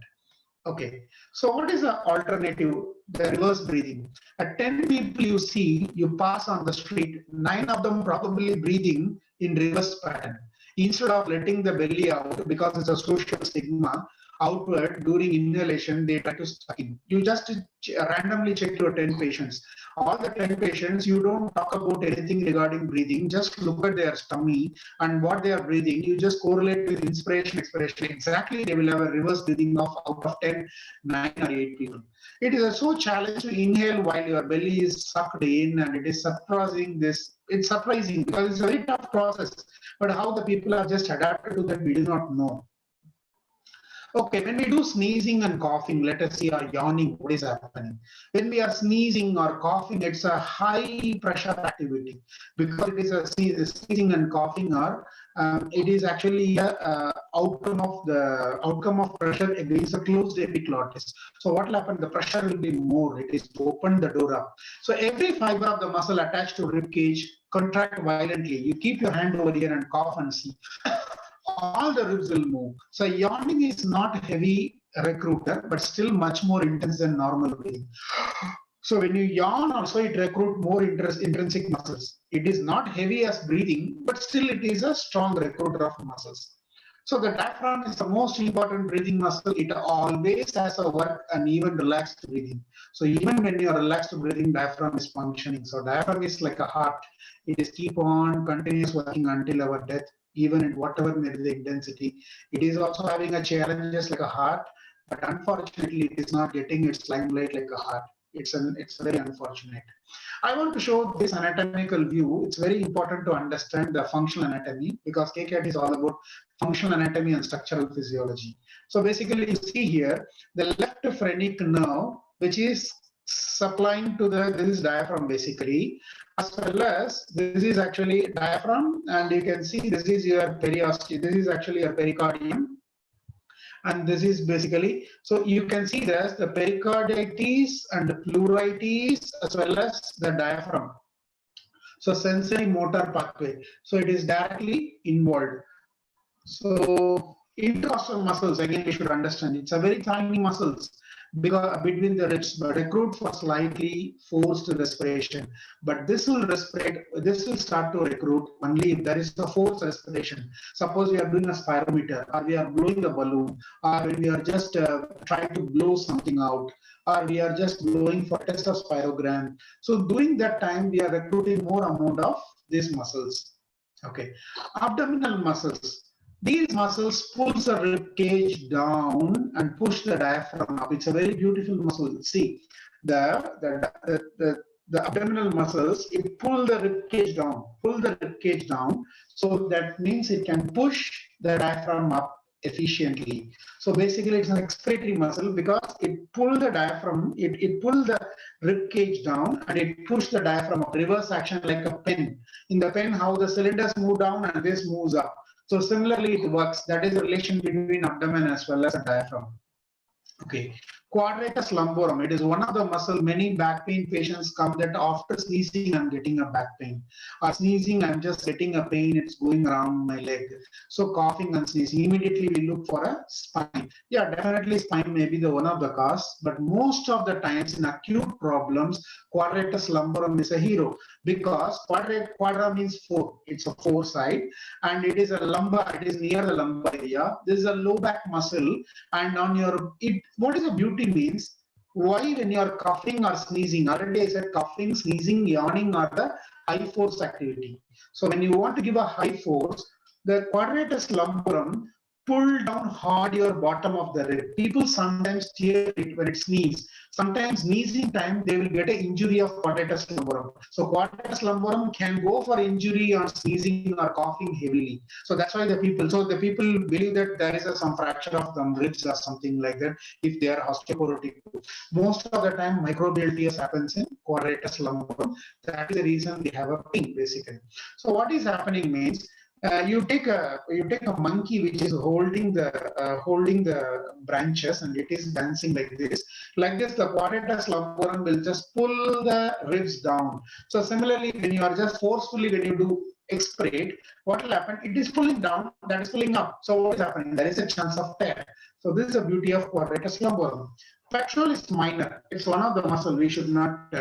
Okay, so what is the alternative? The reverse breathing. At 10 people you see, you pass on the street, 9 of them probably breathing in reverse pattern. Instead of letting the belly out, because it's a social stigma, outward during inhalation, they try to suck in. You just randomly check your 10 patients. All the 10 patients, you don't talk about anything regarding breathing, just look at their tummy and what they are breathing. You just correlate with inspiration, expiration. Exactly, they will have a reverse breathing of out of 10, 9 or 8 people. It is so challenging to inhale while your belly is sucked in, and it is surprising this. It's surprising because it's a very tough process. But how the people are just adapted to that, we do not know. Okay, when we do sneezing and coughing, let us see our yawning, what is happening. When we are sneezing or coughing, it's a high pressure activity because it is a sneezing and coughing are it is actually a outcome of pressure against a closed epiglottis. So what will happen? The pressure will be more. It is to open the door up. So every fiber of the muscle attached to rib cage contract violently. You keep your hand over here and cough and see. All the ribs will move. So yawning is not heavy recruiter, but still much more intense than normal breathing. So when you yawn also, it recruits more intrinsic muscles. It is not heavy as breathing, but still it is a strong recruiter of muscles. So the diaphragm is the most important breathing muscle. It always has a work and even relaxed breathing. So even when you are relaxed breathing, diaphragm is functioning. So diaphragm is like a heart. It is keep on continuous working until our death, even at whatever may be the intensity. It is also having a challenges like a heart, but unfortunately it is not getting its limelight like a heart. It's very unfortunate. I want to show this anatomical view. It's very important to understand the functional anatomy because KCAT is all about functional anatomy and structural physiology. So basically you see here the left phrenic nerve, which is supplying to this diaphragm basically, as well as this is actually diaphragm, and you can see this is your periosteum. This is actually your pericardium. And this is basically, so you can see there's the pericarditis and the pleuritis as well as the diaphragm. So sensory motor pathway. So it is directly involved. So intercostal muscles, again, we should understand it's a very tiny muscles because between the ribs, but recruit for slightly forced respiration. But this will start to recruit only if there is a forced respiration. Suppose we are doing a spirometer, or we are blowing a balloon, or we are just trying to blow something out, or we are just blowing for test of spirogram. So during that time, we are recruiting more amount of these muscles. Okay, abdominal muscles. These muscles pull the rib cage down and push the diaphragm up. It's a very beautiful muscle. See, the abdominal muscles, it pull the rib cage down. So that means it can push the diaphragm up efficiently. So basically, it's an expiratory muscle because it pull the diaphragm, it pull the rib cage down and it push the diaphragm up. Reverse action like a pen. In the pen, how the cylinders move down and this moves up. So similarly, it works. That is the relation between abdomen as well as the diaphragm. Okay. Quadratus lumborum. It is one of the muscle. Many back pain patients come that after sneezing, I'm getting a back pain. Or sneezing, I'm just getting a pain. It's going around my leg. So coughing and sneezing. Immediately we look for a spine. Yeah, definitely spine may be the one of the cause. But most of the times in acute problems, quadratus lumborum is a hero because quadra means four. It's a four side, and it is a lumbar. It is near the lumbar area. This is a low back muscle, and on your what is the beauty means? Why when you are coughing or sneezing? Already I said coughing, sneezing, yawning are the high force activity. So when you want to give a high force, the quadratus lumborum pull down hard your bottom of the rib. People sometimes tear it when it sneezes. Sometimes sneezing time they will get an injury of quadratus lumborum. So quadratus lumborum can go for injury on sneezing or coughing heavily. So that's why the people believe that there is some fracture of the ribs or something like that if they are osteoporotic. Most of the time microbial tears happens in quadratus lumborum. That is the reason they have a pain basically. So what is happening means you take a monkey which is holding the branches and it is dancing like this. Like this, the quadratus lumborum will just pull the ribs down. So similarly, when you are just forcefully when you do expirate, what will happen? It is pulling down, that is pulling up. So what is happening? There is a chance of tear. So this is the beauty of quadratus lumborum. Pectoralis minor. It's one of the muscle. We should not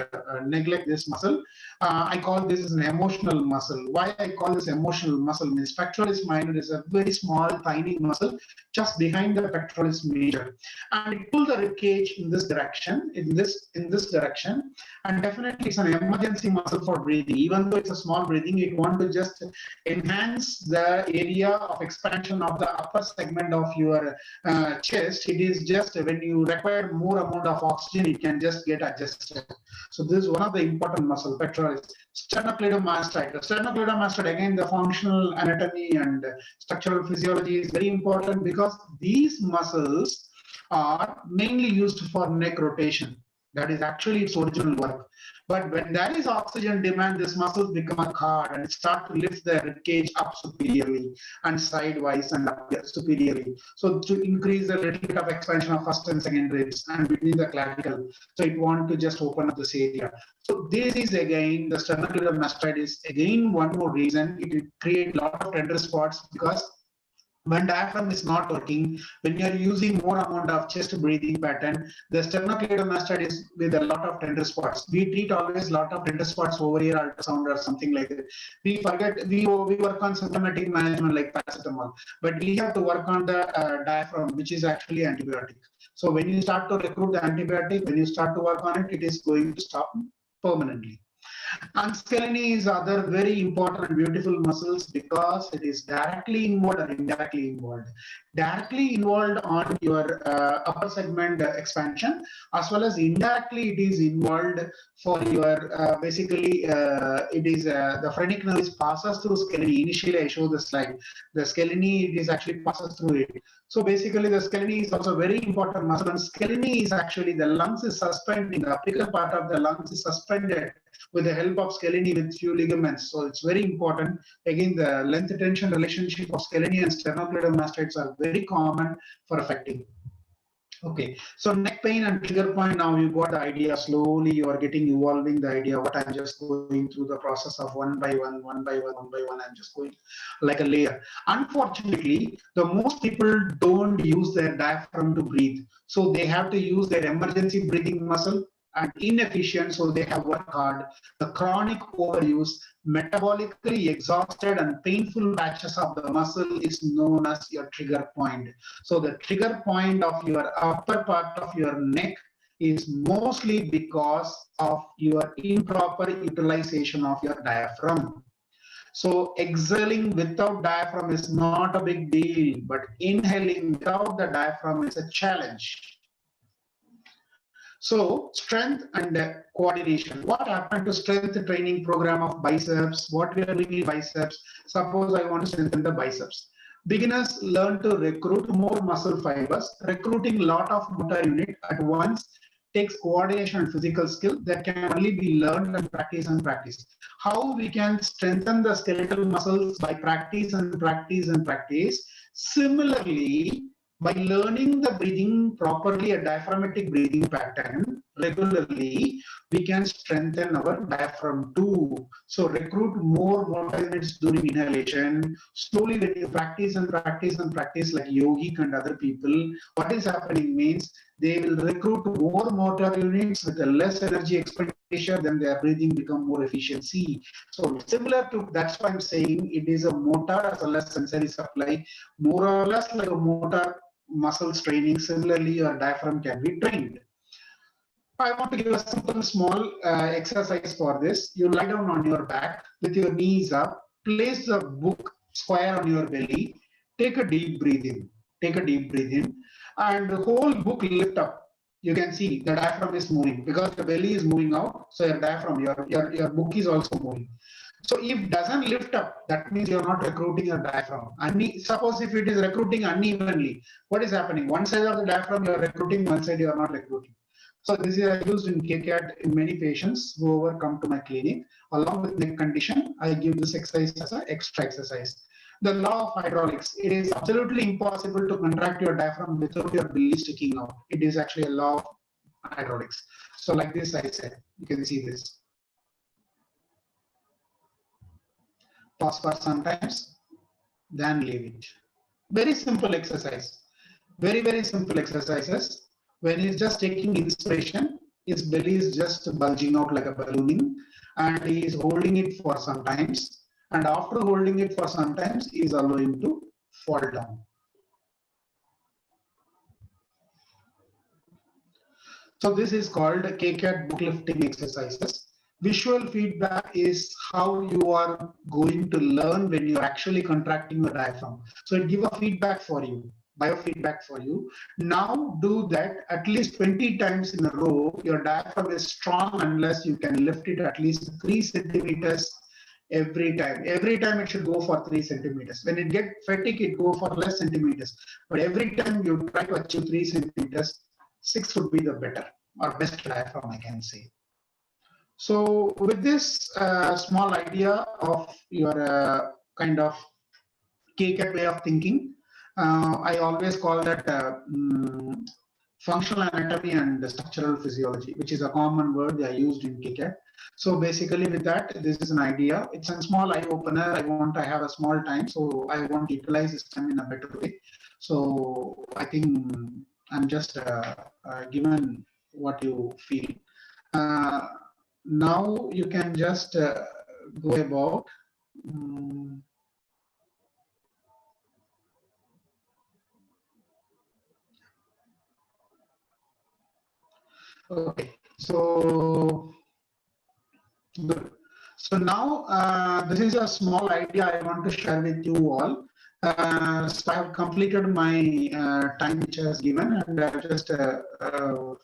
neglect this muscle. I call this an emotional muscle. Why I call this emotional muscle means pectoralis minor is a very small, tiny muscle just behind the pectoralis major, and it pulls the rib cage in this direction, in this direction, and definitely it's an emergency muscle for breathing. Even though it's a small breathing, it wants to just enhance the area of expansion of the upper segment of your chest. It is just when you require more amount of oxygen, it can just get adjusted. So this is one of the important muscle, pectoralis pectoralis. Sternocleidomastoid. The sternocleidomastoid, again, the functional anatomy and structural physiology is very important because these muscles are mainly used for neck rotation. That is actually its original work. But when there is oxygen demand, these muscles become a card and start to lift the rib cage up superiorly and sidewise and up superiorly. So to increase a little bit of expansion of first and second ribs and between the clavicle. So it wants to just open up this area. So this is again, the sternocleidomastoid is again one more reason it will create a lot of tender spots, because when diaphragm is not working, when you are using more amount of chest breathing pattern, the sternocleidomastoid is with a lot of tender spots. We treat always a lot of tender spots over here, ultrasound or something like that. We forget, we work on symptomatic management like paracetamol, but we have to work on the diaphragm, which is actually antibiotic. So when you start to recruit the antibiotic, when you start to work on it, it is going to stop permanently. And scalene is other very important and beautiful muscles because it is directly involved or indirectly involved. Directly involved on your upper segment expansion, as well as indirectly it is involved for your basically it is the phrenic nerve passes through scalene. Initially I show the slide. The scalene, it is actually passes through it. So basically the scalene is also very important muscle, and scalene is actually the lungs is suspending, the apical part of the lungs is suspended with the help of scalene with few ligaments. So it's very important. Again, the length tension relationship of scalene and sternocleidomastoids are very common for affecting. Okay, so neck pain and trigger point, now you got the idea. Slowly you are getting evolving the idea what I'm just going through the process of one by one. I'm just going like a layer. Unfortunately, the most people don't use their diaphragm to breathe. So they have to use their emergency breathing muscle, and inefficient, so they have worked hard. The chronic overuse, metabolically exhausted and painful patches of the muscle is known as your trigger point. So the trigger point of your upper part of your neck is mostly because of your improper utilization of your diaphragm. So exhaling without diaphragm is not a big deal, but inhaling without the diaphragm is a challenge. So strength and coordination. What happened to strength training program of biceps? What we are doing in biceps? Suppose I want to strengthen the biceps. Beginners learn to recruit more muscle fibers. Recruiting a lot of motor unit at once takes coordination and physical skill that can only be learned and practice and practice. How we can strengthen the skeletal muscles by practice and practice and practice. Similarly, by learning the breathing properly, a diaphragmatic breathing pattern regularly, we can strengthen our diaphragm too. So recruit more motor units during inhalation. Slowly when you practice and practice and practice like yogic and other people, what is happening means they will recruit more motor units with a less energy expenditure, then their breathing become more efficiency. So similar to, that's why I'm saying it is a motor as well as sensory supply, more or less like a motor muscles training. Similarly, your diaphragm can be trained. I want to give a simple small exercise for this. You lie down on your back with your knees up, place the book square on your belly, take a deep breath in, and the whole book lift up. You can see the diaphragm is moving because the belly is moving out, so your diaphragm, your book is also moving. So if it doesn't lift up, that means you're not recruiting your diaphragm. Suppose if it is recruiting unevenly, what is happening? One side of the diaphragm you're recruiting, one side you're not recruiting. So this is used in KCAT in many patients who come to my clinic. Along with neck condition, I give this exercise as an extra exercise. The law of hydraulics, it is absolutely impossible to contract your diaphragm without your belly sticking out. It is actually a law of hydraulics. So like this I said, you can see this. Pause for some times, then leave it. Very simple exercise. Very, very simple exercises. When he's just taking inspiration, his belly is just bulging out like a ballooning, and he is holding it for some times. And after holding it for some times, he is allowing to fall down. So this is called KCAT book lifting exercises. Visual feedback is how you are going to learn when you're actually contracting the diaphragm. So it gives a feedback for you. biofeedback for you. Now do that at least 20 times in a row. Your diaphragm is strong unless you can lift it at least 3 centimeters every time. Every time it should go for 3 centimeters. When it gets fatigue, it go for less centimeters. But every time you try to achieve 3 centimeters, 6 would be the better or best diaphragm, I can say. So with this small idea of your kind of KCAT way of thinking, I always call that functional anatomy and structural physiology, which is a common word they are used in KCAT. So basically with that, this is an idea. It's a small eye opener. I have a small time, so I want to utilize this time in a better way. So I think I'm just given what you feel. Now you can just go about. Okay, so good. So now this is a small idea I want to share with you all. So I have completed my time which I was given, and I just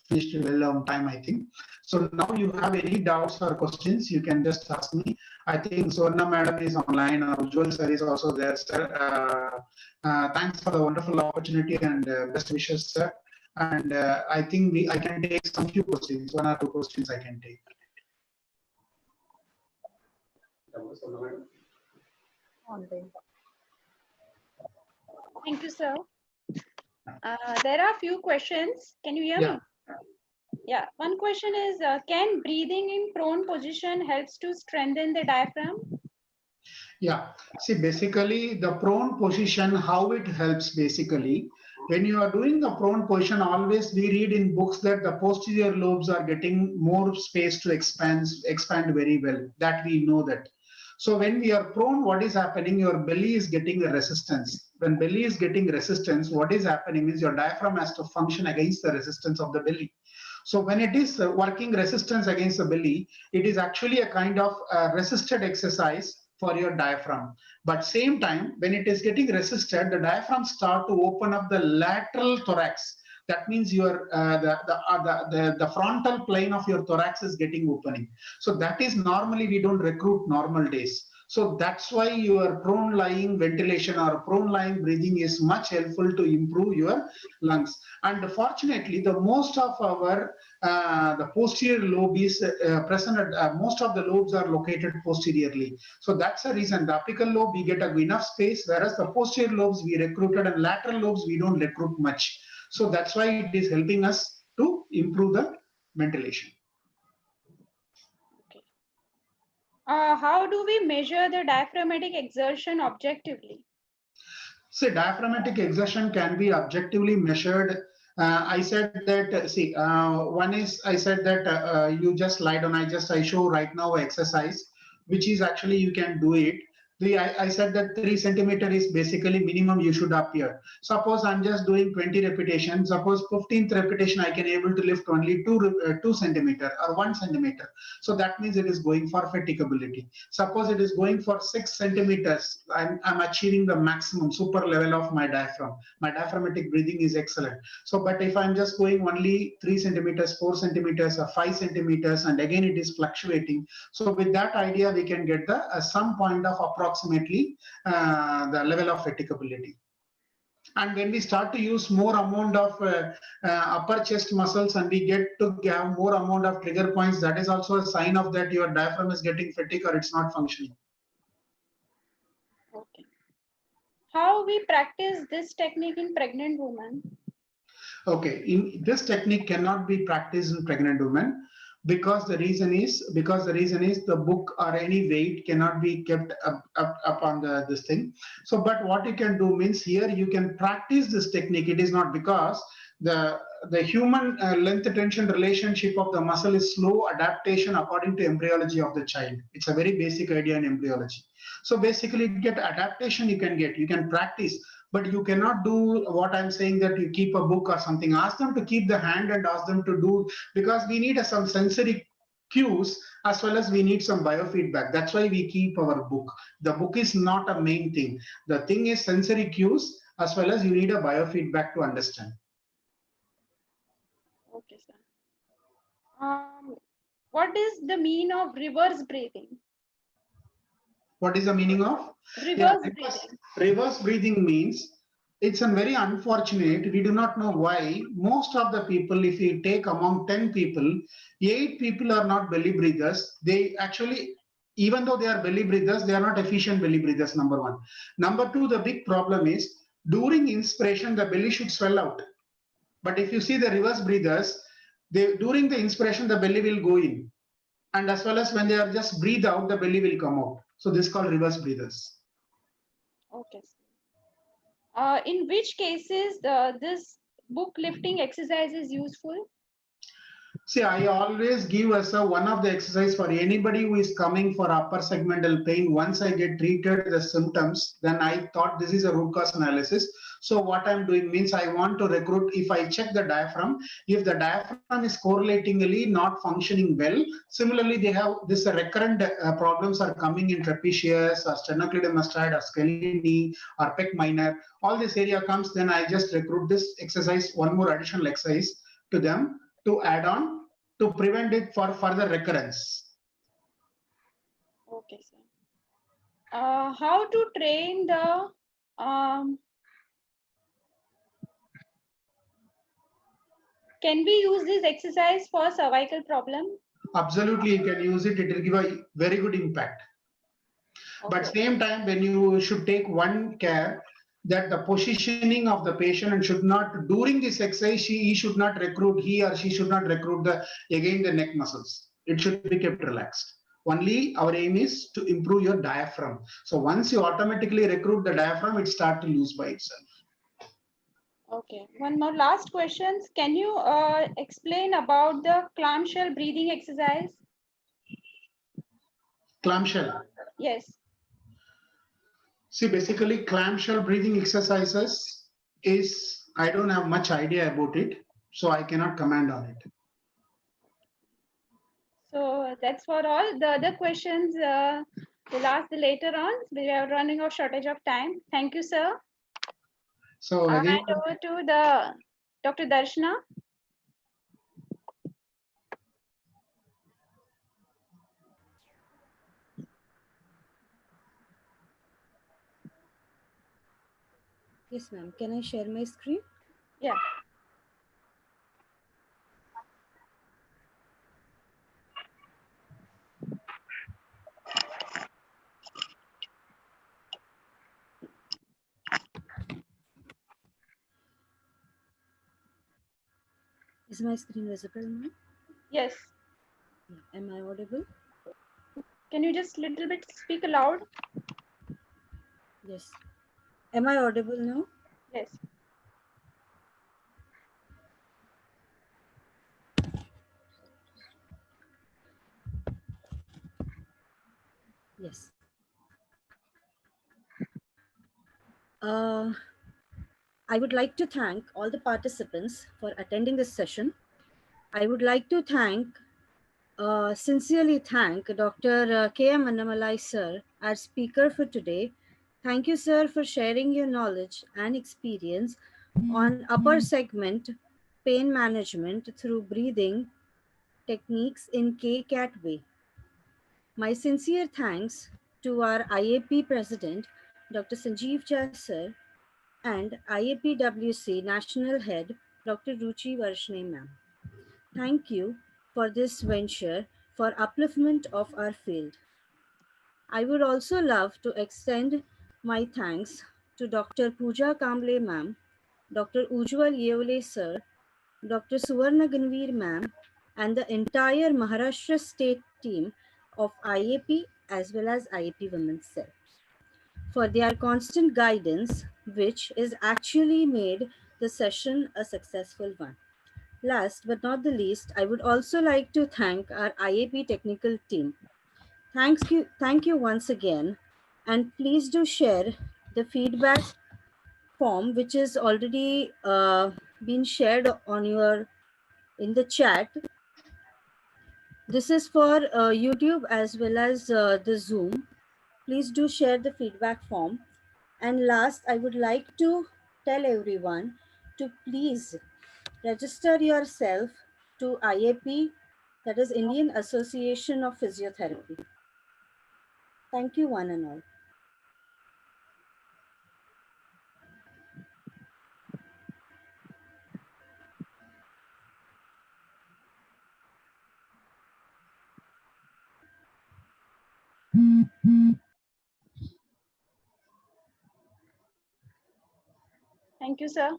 finished well on time, I think. So now you have any doubts or questions, you can just ask me. I think Swarna madam is online, or Ujjwal sir is also there, sir. Thanks for the wonderful opportunity and best wishes, sir. And I think I can take some few questions, 1 or 2 questions I can take. Thank you, sir. There are a few questions. Can you hear me? Yeah. One question is, can breathing in prone position helps to strengthen the diaphragm? Yeah. See, basically the prone position, how it helps basically, when you are doing the prone position, always we read in books that the posterior lobes are getting more space to expand very well. That we know that. So when we are prone, what is happening? Your belly is getting a resistance. When belly is getting resistance, what is happening is your diaphragm has to function against the resistance of the belly. So when it is working resistance against the belly, it is actually a kind of resisted exercise for your diaphragm. But same time, when it is getting resisted, the diaphragm start to open up the lateral thorax. That means your the frontal plane of your thorax is getting opening. So that is normally we don't recruit normal days. So that's why your prone lying ventilation or prone lying breathing is much helpful to improve your lungs. And fortunately, the most of our the posterior lobe is present at most of the lobes are located posteriorly. So that's the reason the apical lobe we get enough space, whereas the posterior lobes we recruited and lateral lobes we don't recruit much. So that's why it is helping us to improve the ventilation. Okay. How do we measure the diaphragmatic exertion objectively? So diaphragmatic exertion can be objectively measured. I said that, one is I said that you just lie down. I show right now exercise, which is actually you can do it. I said that 3 centimeter is basically minimum you should appear. Suppose I'm just doing 20 repetitions. Suppose 15th repetition I can able to lift only 2 centimeter or 1 centimeter. So that means it is going for fatigability. Suppose it is going for 6 centimeters. I'm achieving the maximum super level of my diaphragm. My diaphragmatic breathing is excellent. So, but if I'm just going only 3 centimeters, 4 centimeters, or 5 centimeters, and again it is fluctuating. So with that idea, we can get the some point of approximately the level of fatigability. And when we start to use more amount of upper chest muscles and we get to have more amount of trigger points, that is also a sign of that your diaphragm is getting fatigue or it's not functioning. Okay. How we practice this technique in pregnant women? Okay, this technique cannot be practiced in pregnant women. Because the reason is the book or any weight cannot be kept up on this thing. So, but what you can do means here you can practice this technique. It is not because the human length tension relationship of the muscle is slow adaptation according to embryology of the child. It's a very basic idea in embryology. So basically, get adaptation you can practice. But you cannot do what I'm saying that you keep a book or something. Ask them to keep the hand and ask them to do, because we need some sensory cues as well as we need some biofeedback. That's why we keep our book. The book is not a main thing. The thing is sensory cues as well as you need a biofeedback to understand. Okay, sir. What is the meaning of reverse breathing? What is the meaning of? Reverse breathing. Reverse breathing means it's a very unfortunate. We do not know why. Most of the people, if you take among 10 people, 8 people are not belly breathers. They actually, even though they are belly breathers, they are not efficient belly breathers, number one. Number two, the big problem is during inspiration, the belly should swell out. But if you see the reverse breathers, during the inspiration, the belly will go in. And as well as when they are just breathe out, the belly will come out. So this is called reverse breathers. Okay. In which cases this book lifting exercise is useful? See, I always give as one of the exercise for anybody who is coming for upper segmental pain. Once I get treated the symptoms, then I thought this is a root cause analysis. So what I'm doing means I want to recruit, if I check the diaphragm, if the diaphragm is correlatingly not functioning well, similarly they have this recurrent problems are coming in trapezius or sternocleidomastoid or scalene or pec minor, all this area comes, then I just recruit this exercise, one more additional exercise to them to add on to prevent it for further recurrence. Okay, sir. How to train the can we use this exercise for cervical problem? Absolutely, you can use it. It will give a very good impact. Okay. But same time, when you should take one care that the positioning of the patient and should not, during this exercise, he should not recruit, he or she should not recruit the neck muscles. It should be kept relaxed. Only our aim is to improve your diaphragm. So once you automatically recruit the diaphragm, it starts to lose by itself. Okay, one more last questions. Can you explain about the clamshell breathing exercise? Clamshell. Yes. See, basically clamshell breathing exercises is, I don't have much idea about it, so I cannot comment on it. So that's for all. The other questions we'll ask later on. We are running out shortage of time. Thank you, sir. So again, And over to the Dr. Darshana. Yes, ma'am. Can I share my screen? Yeah. Is my screen visible now? Yes. Yeah. Am I audible? Can you just little bit speak aloud? Yes. Am I audible now? Yes. Yes. I would like to thank all the participants for attending this session. I would like to sincerely thank Dr. K.M. Annamalai, sir, our speaker for today. Thank you, sir, for sharing your knowledge and experience on upper segment pain management through breathing techniques in KCAT way. My sincere thanks to our IAP President, Dr. Sanjeev Jha, sir, and IAPWC National Head, Dr. Ruchi Varshne, ma'am. Thank you for this venture for upliftment of our field. I would also love to extend my thanks to Dr. Pooja Kamble, ma'am, Dr. Ujjwal Yevle, sir, Dr. Suvarna Ganveer, ma'am, and the entire Maharashtra state team of IAP as well as IAP Women's Cell for their constant guidance, which is actually made the session a successful one. Last but not the least, I would also like to thank our IAP technical team. Thank you once again, and please do share the feedback form which is already been shared on in the chat. This is for YouTube as well as the Zoom. Please do share the feedback form. And last, I would like to tell everyone to please register yourself to IAP, that is Indian Association of Physiotherapy. Thank you, one and all. Thank you, sir.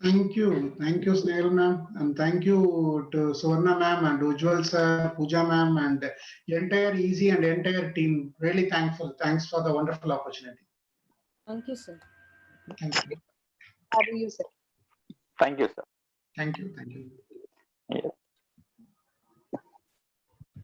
Thank you, Snehal ma'am, and thank you to Suvarna ma'am and Ujjwal sir, Pooja ma'am, and the entire EASY and the entire team. Really thankful. Thanks for the wonderful opportunity. Thank you, sir. Thank you. How do you, sir? Thank you, sir. Thank you. Thank you. Yes.